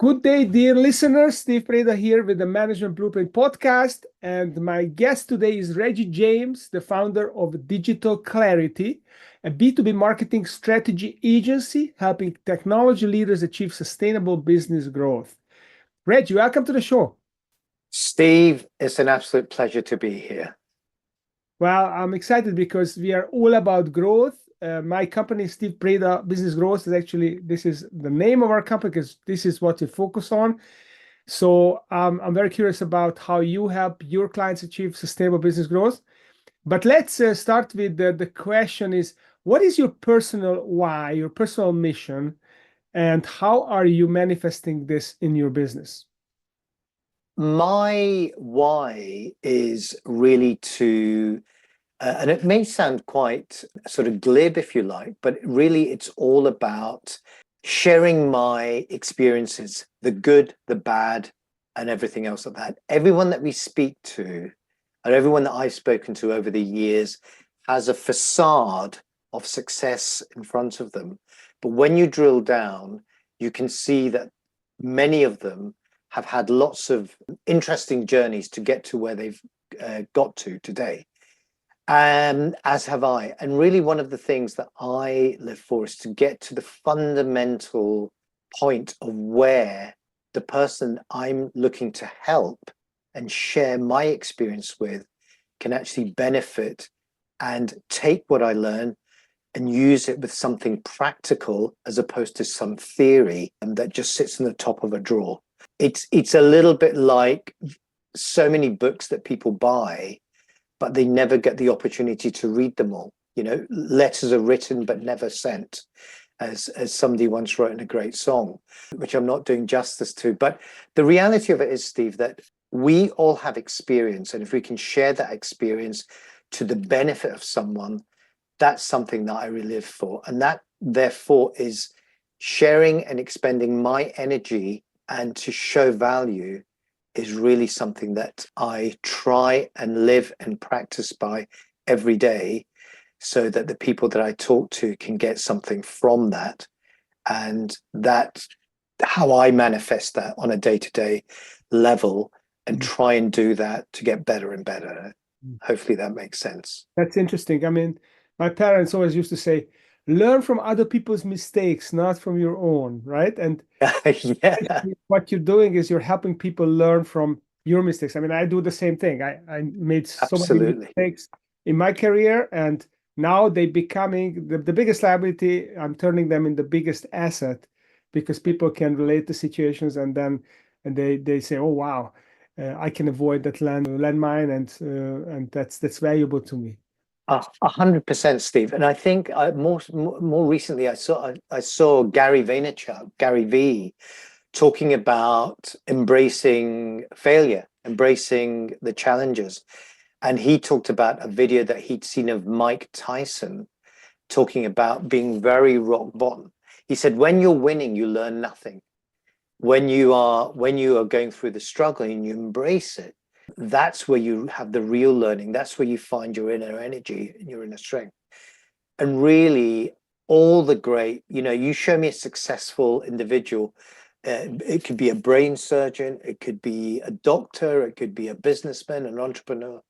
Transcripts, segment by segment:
Good day, dear listeners. Steve Preda here with the Management Blueprint podcast. And my guest today is Reggie James, the founder of Digital Clarity, a B2B marketing strategy agency helping technology leaders achieve sustainable business growth. Reggie, welcome to the show. Steve, it's an absolute pleasure to be here. Well, I'm excited because we are all about growth. My company, Steve Preda Business Growth, this is the name of our company because this is what we focus on. So I'm very curious about how you help your clients achieve sustainable business growth. But let's start with the question is, what is your personal why, your personal mission, and how are you manifesting this in your business? My why is really to, and it may sound quite sort of glib, if you like, but really it's all about sharing my experiences, the good, the bad, and everything else like that. Everyone that we speak to, and everyone that I've spoken to over the years has a facade of success in front of them. But when you drill down, you can see that many of them have had lots of interesting journeys to get to where they've got to today. As have I. And really one of the things that I live for is to get to the fundamental point of where the person I'm looking to help and share my experience with can actually benefit and take what I learn and use it with something practical as opposed to some theory that just sits in the top of a drawer. It's a little bit like so many books that people buy, but they never get the opportunity to read them all. You know, letters are written but never sent, as somebody once wrote in a great song, which I'm not doing justice to. But the reality of it is, Steve, that we all have experience, and if we can share that experience to the benefit of someone, that's something that I really live for. And that, therefore, is sharing and expending my energy and to show value is really something that I try and live and practice by every day so that the people that I talk to can get something from that. And that's how I manifest that on a day-to-day level and try and do that to get better and better. Hopefully that makes sense. That's interesting. I mean, my parents always used to say, learn from other people's mistakes, not from your own, right? And Yeah, what you're doing is you're helping people learn from your mistakes. I mean, I do the same thing. I made so many absolutely. mistakes in my career, and now they becoming the biggest liability. I'm turning them in the biggest asset because people can relate to situations and they say, oh, wow, I can avoid that landmine and that's valuable to me. 100%, Steve. And I think more recently, I saw Gary Vaynerchuk, Gary V, talking about embracing failure, embracing the challenges. And he talked about a video that he'd seen of Mike Tyson talking about being very rock bottom. He said, when you're winning, you learn nothing. When you are going through the struggle and you embrace it, that's where you have the real learning. That's where you find your inner energy and your inner strength. And really, all the great, you show me a successful individual. It could be a brain surgeon, it could be a doctor, it could be a businessman, an entrepreneur.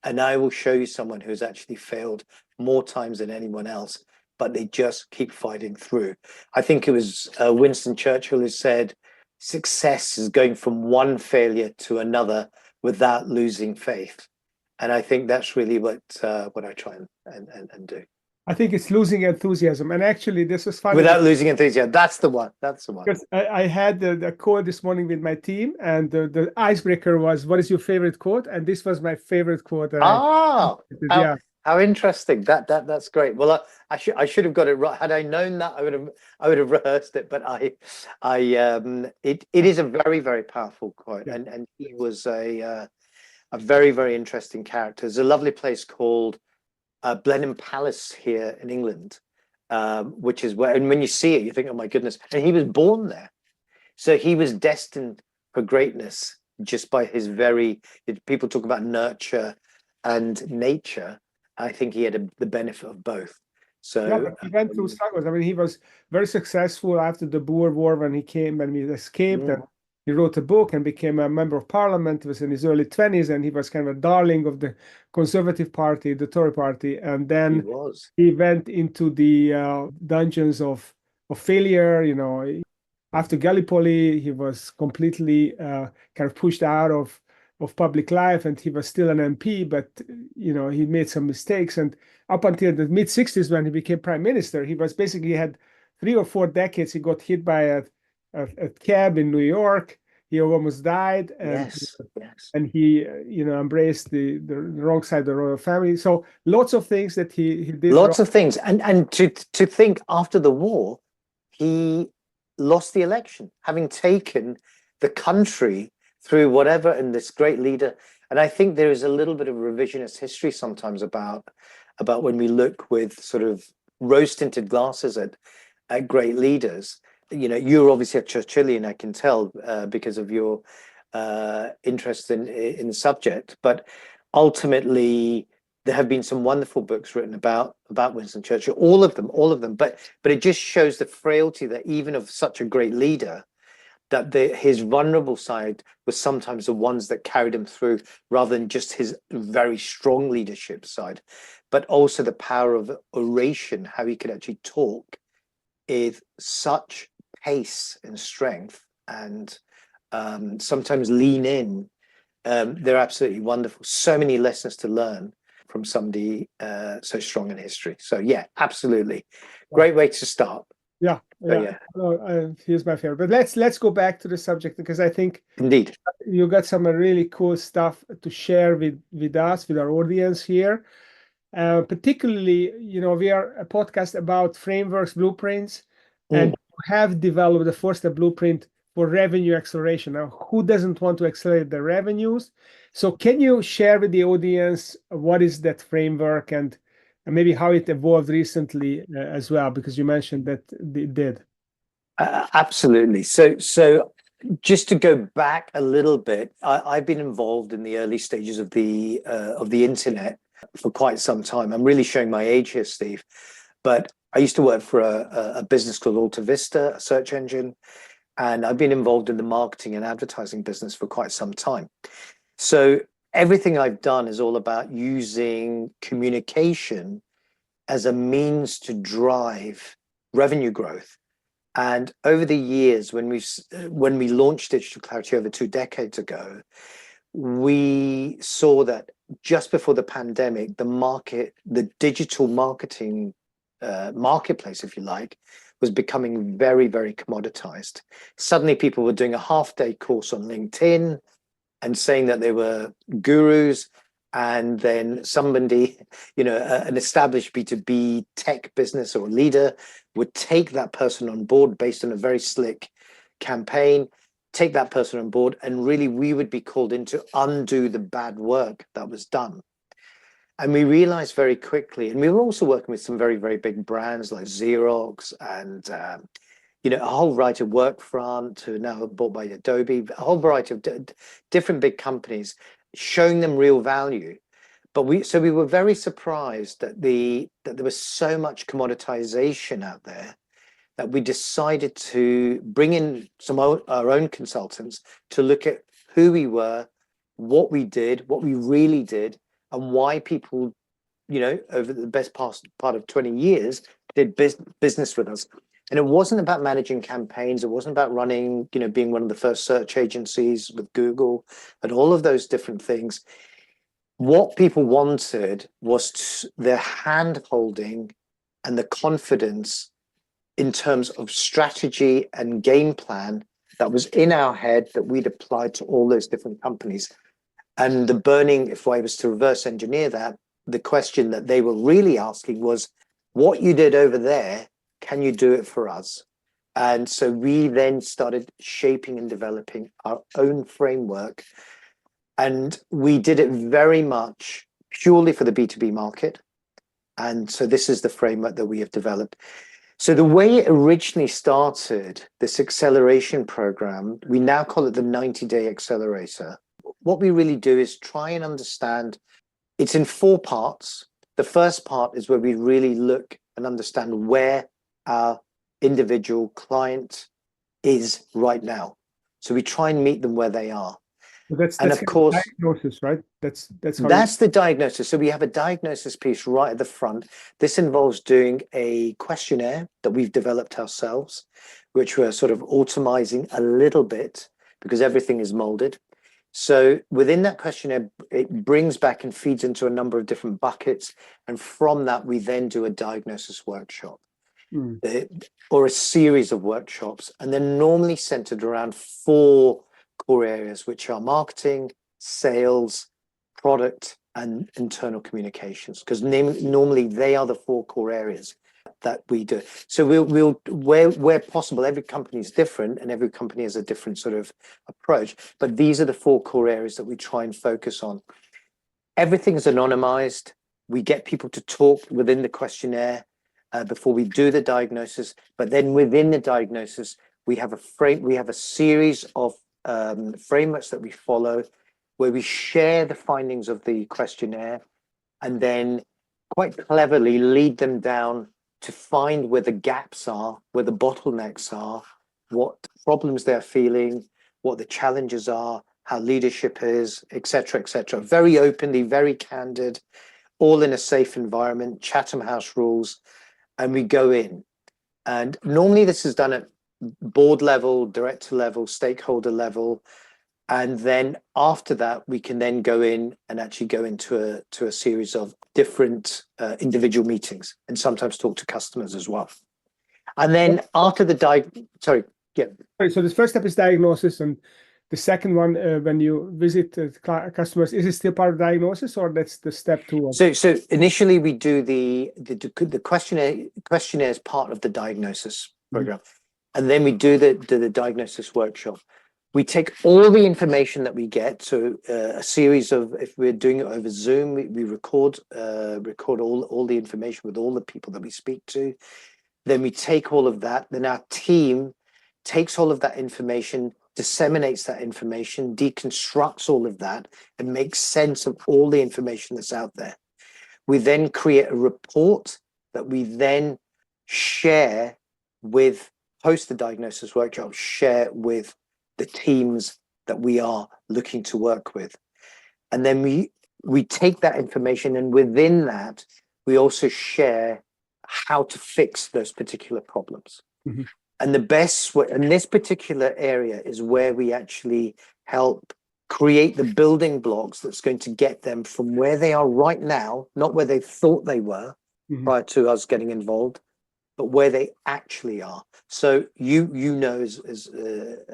And I will show you someone who's actually failed more times than anyone else, but they just keep fighting through. I think it was Winston Churchill who said, success is going from one failure to another without losing faith. And I think that's really what I try and do. I think it's losing enthusiasm. And actually, this was funny. Without losing enthusiasm. That's the one. That's the one. Because I had the quote this morning with my team, and the icebreaker was, what is your favorite quote? And this was my favorite quote. How interesting. That's great. Well, I should have got it right. Had I known that, I would have rehearsed it. But it is a very, very powerful quote. Yeah. And he was a very, very interesting character. There's a lovely place called Blenheim Palace here in England, which is where, and when you see it, you think, oh my goodness. And he was born there. So he was destined for greatness just by people talk about nurture and nature. I think he had the benefit of both. Yeah, So but he went through struggles. I mean, he was very successful after the Boer War when he came and he escaped and he wrote a book and became a member of parliament. He was in his early 20s and he was kind of a darling of the Conservative Party, the Tory Party. And he then was. he went into the dungeons of failure. You know, after Gallipoli, he was completely kind of pushed out of public life, and he was still an MP, but you know, he made some mistakes. And up until the mid 60s, when he became prime minister, he was basically had 3 or 4 decades. He got hit by a cab in New York. He almost died, and Yes, yes. and he you know, embraced the wrong side of the royal family. So lots of things that he did wrong. Lots of things. And to think after the war, he lost the election, having taken the country through whatever, and this great leader. And I think there is a little bit of revisionist history sometimes about when we look with sort of rose-tinted glasses at great leaders. You know, you're obviously a Churchillian, I can tell, because of your interest in the subject. But ultimately, there have been some wonderful books written about Winston Churchill, all of them. But it just shows the frailty that even of such a great leader, that his vulnerable side was sometimes the ones that carried him through, rather than just his very strong leadership side, but also the power of oration, how he could actually talk with such pace and strength, and sometimes lean in. They're absolutely wonderful. So many lessons to learn from somebody so strong in history. So yeah, absolutely. Great way to start. Yeah, So, yeah. Here's my favorite. But let's go back to the subject, because I think indeed. you got some really cool stuff to share with us, with our audience here. Particularly, you know, we are a podcast about frameworks, blueprints, and you have developed the four-step blueprint for revenue acceleration. Now, who doesn't want to accelerate their revenues? So can you share with the audience what is that framework, and maybe how it evolved recently as well, because you mentioned that it did. Absolutely. So just to go back a little bit, I've been involved in the early stages of the internet for quite some time. I'm really showing my age here, Steve, but I used to work for a business called Alta Vista, a search engine, and I've been involved in the marketing and advertising business for quite some time. So everything I've done is all about using communication as a means to drive revenue growth. And over the years, when we launched Digital Clarity over 2 decades ago, we saw that just before the pandemic, the digital marketing marketplace, if you like, was becoming very, very commoditized. Suddenly, people were doing a half-day course on LinkedIn and saying that they were gurus, and then somebody, you know, an established B2B tech business or leader would take that person on board based on a very slick campaign, take that person on board, and really we would be called in to undo the bad work that was done. And we realized very quickly, and we were also working with some very, very big brands like Xerox and you know, a whole variety of Workfront, who are now bought by Adobe, a whole variety of different big companies, showing them real value. But we were very surprised that there was so much commoditization out there, that we decided to bring in our own consultants to look at who we were, what we did, what we really did, and why people, you know, over the best part of 20 years did business with us. And it wasn't about managing campaigns. It wasn't about running, you know, being one of the first search agencies with Google and all of those different things. What people wanted was their hand holding and the confidence in terms of strategy and game plan that was in our head, that we'd applied to all those different companies. And the burning, if I was to reverse engineer that, the question that they were really asking was, what you did over there, can you do it for us? And so we then started shaping and developing our own framework. And we did it very much purely for the B2B market. And so this is the framework that we have developed. So the way it originally started, this acceleration program, we now call it the 90-day accelerator. What we really do is try and understand, it's in 4 parts. The first part is where we really look and understand where our individual client is right now. So we try and meet them where they are. So that's And that's of kind of course, diagnosis, right? That's how that's the diagnosis. So we have a diagnosis piece right at the front. This involves doing a questionnaire that we've developed ourselves, which we're sort of automizing a little bit because everything is molded. So within that questionnaire, it brings back and feeds into a number of different buckets. And from that, we then do a diagnosis workshop or a series of workshops. And they're normally centered around 4 core areas, which are marketing, sales, product, and internal communications, because normally they are the 4 core areas that we do. So we'll where possible, every company is different and every company has a different sort of approach, but these are the 4 core areas that we try and focus on. Everything is anonymized. We get people to talk within the questionnaire before we do the diagnosis, but then within the diagnosis, we have a series of frameworks that we follow where we share the findings of the questionnaire and then quite cleverly lead them down to find where the gaps are, where the bottlenecks are, what problems they're feeling, what the challenges are, how leadership is, etc., etc. Very openly, very candid, all in a safe environment, Chatham House rules, and we go in. And normally this is done at board level, director level, stakeholder level. And then after that, we can then go in and actually go into a series of different individual meetings and sometimes talk to customers as well. And then after the sorry, yeah. Right, so the first step is diagnosis, and the second one, when you visit customers, is it still part of diagnosis, or that's the step 2? So initially we do the questionnaire as part of the diagnosis program, and then we do the diagnosis workshop. We take all the information that we get, so a series of, if we're doing it over Zoom, we record all the information with all the people that we speak to. Then we take all of that, then our team takes all of that information, disseminates that information, deconstructs all of that, and makes sense of all the information that's out there. We then create a report that we then share with, post the diagnosis workshop, share with the teams that we are looking to work with. And then we take that information, and within that, we also share how to fix those particular problems. And the best way, in this particular area, is where we actually help create the building blocks that's going to get them from where they are right now, not where they thought they were prior to us getting involved, but where they actually are. So you know as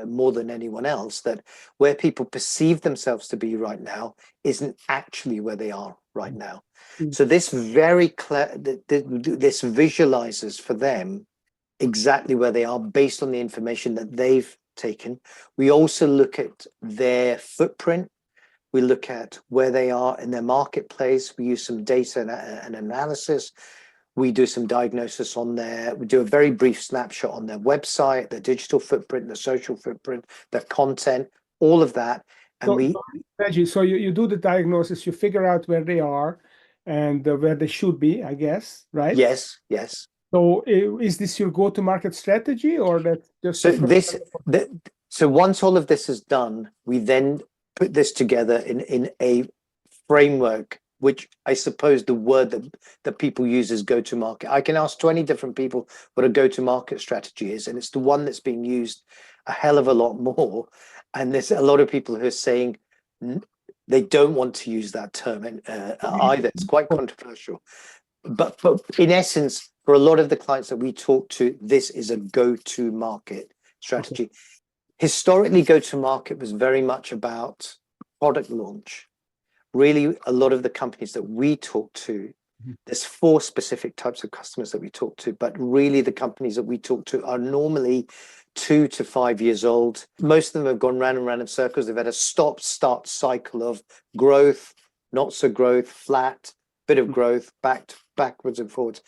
more than anyone else that where people perceive themselves to be right now isn't actually where they are right now. So this very clear, this visualizes for them exactly where they are based on the information that they've taken. We also look at their footprint. We look at where they are in their marketplace. We use some data and analysis. We do some diagnosis on there. We do a very brief snapshot on their website, their digital footprint, their social footprint, their content, all of that. And Reggie, so you do the diagnosis, you figure out where they are and where they should be, I guess, right? Yes. So is this your go-to-market strategy, or that's just so once all of this is done, we then put this together in a framework, which I suppose the word that people use is go-to-market. I can ask 20 different people what a go-to-market strategy is, and it's the one that's being used a hell of a lot more. And there's a lot of people who are saying they don't want to use that term either. It's quite controversial. But in essence, for a lot of the clients that we talk to, this is a go-to-market strategy. Okay. Historically, go-to-market was very much about product launch. Really, a lot of the companies that we talk to, there's 4 specific types of customers that we talk to, but really the companies that we talk to are normally 2 to 5 years old. Most of them have gone round and round in circles. They've had a stop-start cycle of growth, not so growth, flat, bit of growth, backwards and forwards.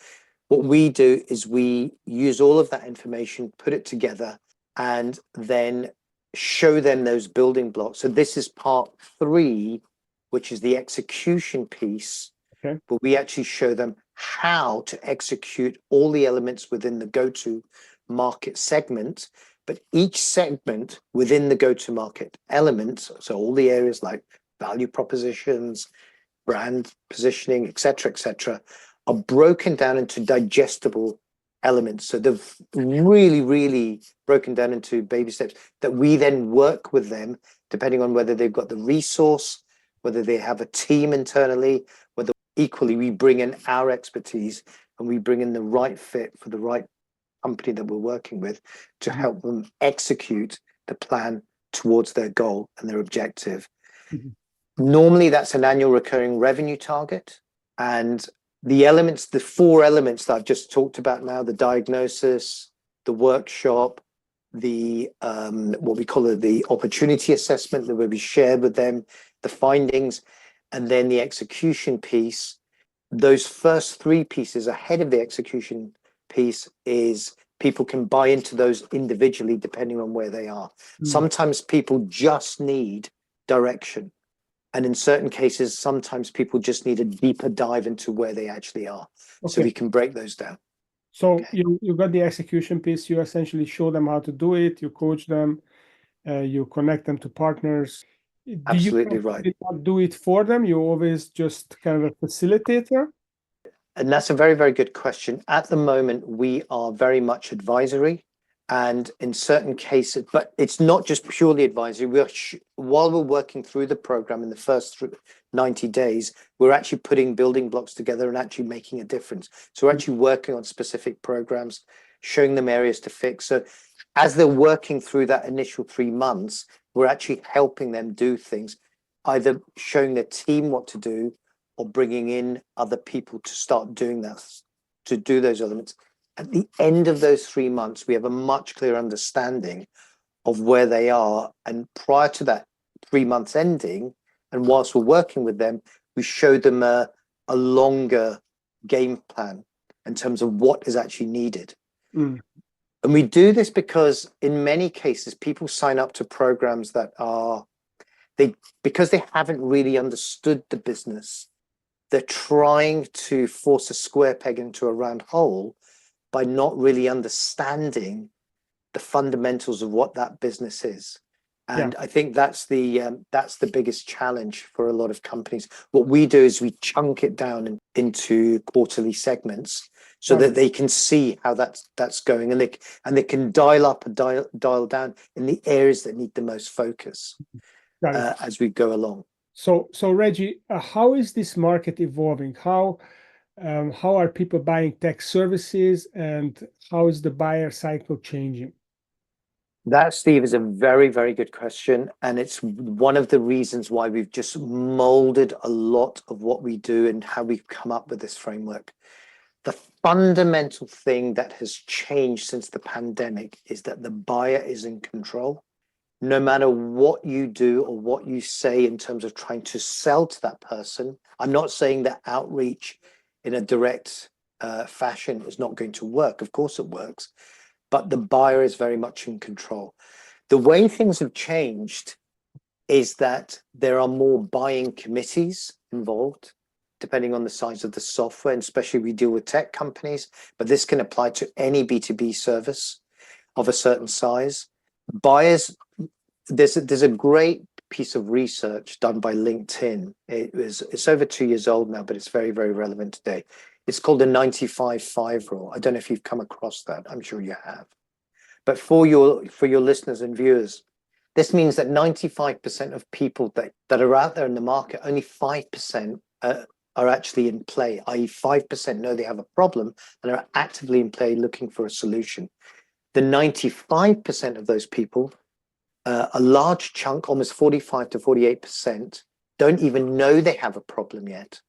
What we do is we use all of that information, put it together, and then show them those building blocks. So this is part 3, which is the execution piece, Okay. but we actually show them how to execute all the elements within the go-to market segment. But each segment within the go-to market elements, so all the areas like value propositions, brand positioning, et cetera, are broken down into digestible elements. So they've really, really broken down into baby steps that we then work with them, depending on whether they've got the resource, whether they have a team internally, whether equally we bring in our expertise and we bring in the right fit for the right company that we're working with to help them execute the plan towards their goal and their objective. Normally, that's an annual recurring revenue target. And the elements, the 4 elements that I've just talked about now, the diagnosis, the workshop, the what we call it, the opportunity assessment that will be shared with them, the findings, and then the execution piece. Those first 3 pieces ahead of the execution piece is people can buy into those individually depending on where they are. Sometimes people just need direction. And in certain cases, sometimes people just need a deeper dive into where they actually are. So we can break those down. So you got the execution piece, you essentially show them how to do it, you coach them, you connect them to partners. Absolutely right. Do you not do it for them? You always just kind of a facilitator? And that's a very, very good question. At the moment, we are very much advisory. And in certain cases, but it's not just purely advisory. While we're working through the program in the first 90 days, we're actually putting building blocks together and actually making a difference. So we're actually working on specific programs, showing them areas to fix. So as they're working through that initial 3 months, we're actually helping them do things, either showing their team what to do or bringing in other people to start doing that, to do those elements. At the end of those 3 months, we have a much clearer understanding of where they are. And prior to that 3 months ending, and whilst we're working with them, we show them a longer game plan in terms of what is actually needed. And we do this because in many cases, people sign up to programs that are, because they haven't really understood the business, they're trying to force a square peg into a round hole by not really understanding the fundamentals of what that business is. And I think that's the biggest challenge for a lot of companies. What we do is we chunk it down into quarterly segments so that they can see how that's going, and they can dial up and dial down in the areas that need the most focus as we go along. So Reggie, how is this market evolving? How are people buying tech services, and how is the buyer cycle changing? That, Steve, is a very, very good question. And it's one of the reasons why we've just molded a lot of what we do and how we've come up with this framework. The fundamental thing that has changed since the pandemic is that the buyer is in control. No matter what you do or what you say in terms of trying to sell to that person, I'm not saying that outreach in a direct fashion is not going to work. Of course it works, but the buyer is very much in control. The way things have changed is that there are more buying committees involved, depending on the size of the software, and especially we deal with tech companies, but this can apply to any B2B service of a certain size. Buyers, there's a great piece of research done by LinkedIn. It's over 2 years old now, but it's very, very relevant today. It's called the 95-5 rule. I don't know if you've come across that. I'm sure you have. But for your listeners and viewers, this means that 95% of people that are out there in the market, only 5% are actually in play, i.e. 5% know they have a problem and are actively in play looking for a solution. The 95% of those people, a large chunk, almost 45 to 48%, don't even know they have a problem yet.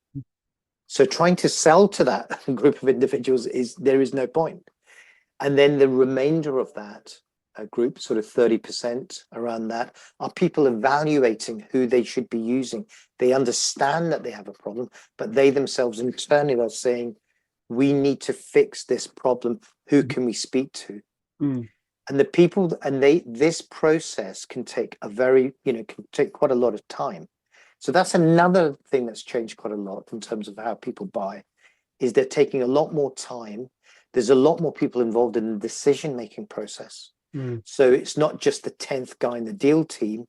So trying to sell to that group of individuals there is no point. And then the remainder of that group, sort of 30% around that, are people evaluating who they should be using. They understand that they have a problem, but they themselves internally are saying, we need to fix this problem. Who can we speak to? And the people, this process can take can take quite a lot of time. So that's another thing that's changed quite a lot in terms of how people buy, is they're taking a lot more time. There's a lot more people involved in the decision-making process. So it's not just the 10th guy in the deal team,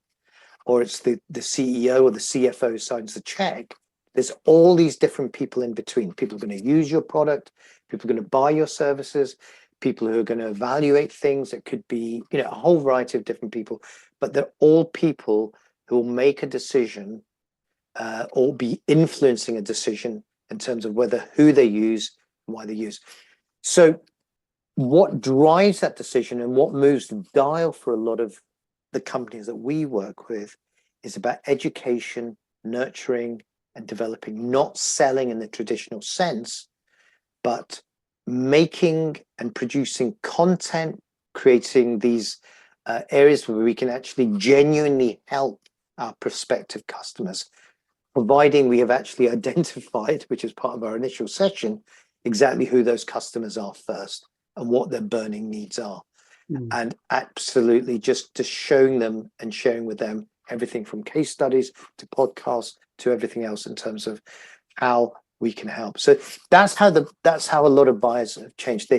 or it's the CEO or the CFO who signs the check. There's all these different people in between. People are going to use your product, people are going to buy your services, people who are going to evaluate things. It could be, a whole variety of different people, but they're all people who will make a decision or be influencing a decision in terms of who they use and why they use. So what drives that decision and what moves the dial for a lot of the companies that we work with is about education, nurturing, and developing, not selling in the traditional sense, but making and producing content, creating these areas where we can actually genuinely help our prospective customers, providing we have actually identified, which is part of our initial session, exactly who those customers are first and what their burning needs are. And absolutely just showing them and sharing with them everything from case studies to podcasts to everything else in terms of how we can help. So that's how a lot of buyers have changed.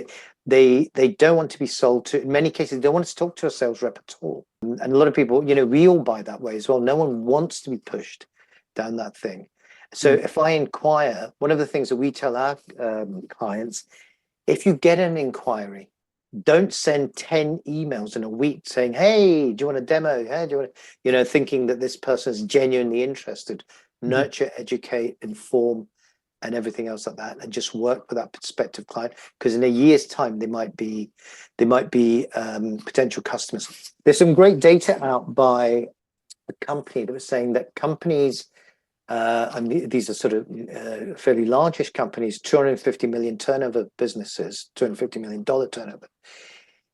They don't want to be sold to. In many cases, they don't want to talk to a sales rep at all. And a lot of people, we all buy that way as well. No one wants to be pushed down that thing. So if I inquire, one of the things that we tell our clients, if you get an inquiry, don't send 10 emails in a week saying, hey, do you want a demo? Hey, do you want thinking that this person is genuinely interested. Nurture, educate, inform, and everything else like that, and just work with that prospective client, because in a year's time they might be potential customers. There's some great data out by a company that was saying that companies, and these are sort of fairly largish companies, 250 million turnover businesses, $250 million turnover.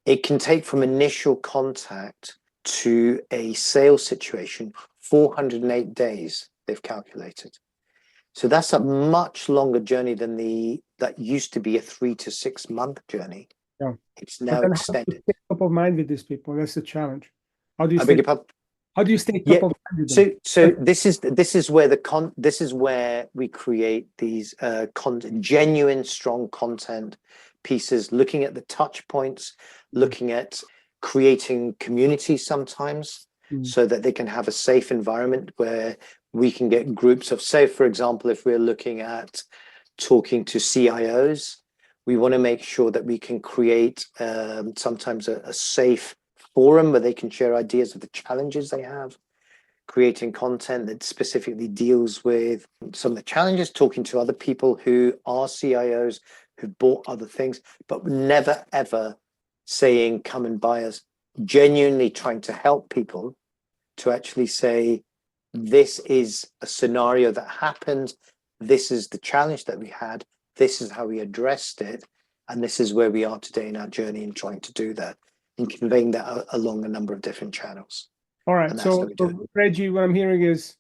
It can take from initial contact to a sales situation 408 days, they've calculated. So that's a much longer journey than that used to be a 3 to 6 month journey. Yeah. It's now extended. Stay top of mind with these people. That's the challenge. How do you I beg your pardon? How do you stay top of mind with them? So this is where we create these genuine, strong content pieces, looking at the touch points, looking at creating communities sometimes, so that they can have a safe environment where we can get groups of, say, for example, if we're looking at talking to CIOs, we want to make sure that we can create sometimes a safe forum where they can share ideas of the challenges they have, creating content that specifically deals with some of the challenges, talking to other people who are CIOs, who've bought other things, but never, ever saying, come and buy us, genuinely trying to help people to actually say, this is a scenario that happened, this is the challenge that we had, this is how we addressed it, and this is where we are today in our journey in trying to do that, and conveying that along a number of different channels. All right. So Reggie, what I'm hearing is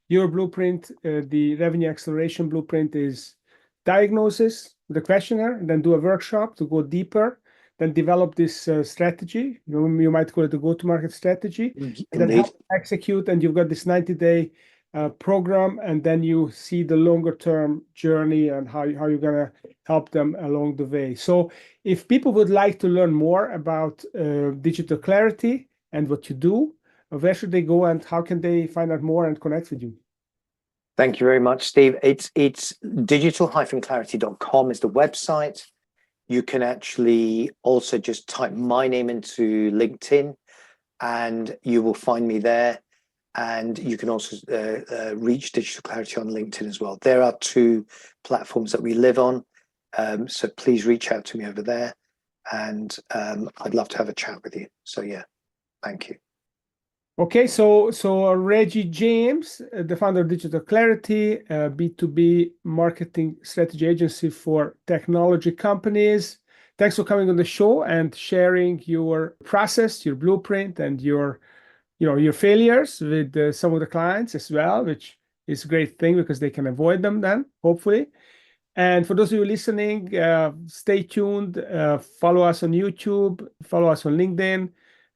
your blueprint, the revenue acceleration blueprint, is diagnosis, the questionnaire, and then do a workshop to go deeper, then develop this strategy. You might call it a go-to-market strategy, and then help execute. And you've got this 90-day program, and then you see the longer-term journey and how you're going to help them along the way. So if people would like to learn more about digital clarity and what you do, where should they go and how can they find out more and connect with you? Thank you very much, Steve. It's digital-clarity.com is the website. You can actually also just type my name into LinkedIn and you will find me there. And you can also reach Digital Clarity on LinkedIn as well. There are 2 platforms that we live on. So please reach out to me over there. And I'd love to have a chat with you. So yeah, thank you. Okay, so Reggie James, the founder of Digital Clarity, B2B marketing strategy agency for technology companies. Thanks for coming on the show and sharing your process, your blueprint, and your failures with some of the clients as well, which is a great thing because they can avoid them then, hopefully. And for those of you listening, stay tuned, follow us on YouTube, follow us on LinkedIn,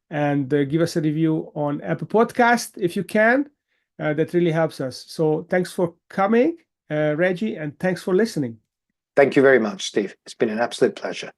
and give us a review on Apple Podcast if you can. that really helps us. So thanks for coming, Reggie, and thanks for listening. Thank you very much, Steve. It's been an absolute pleasure.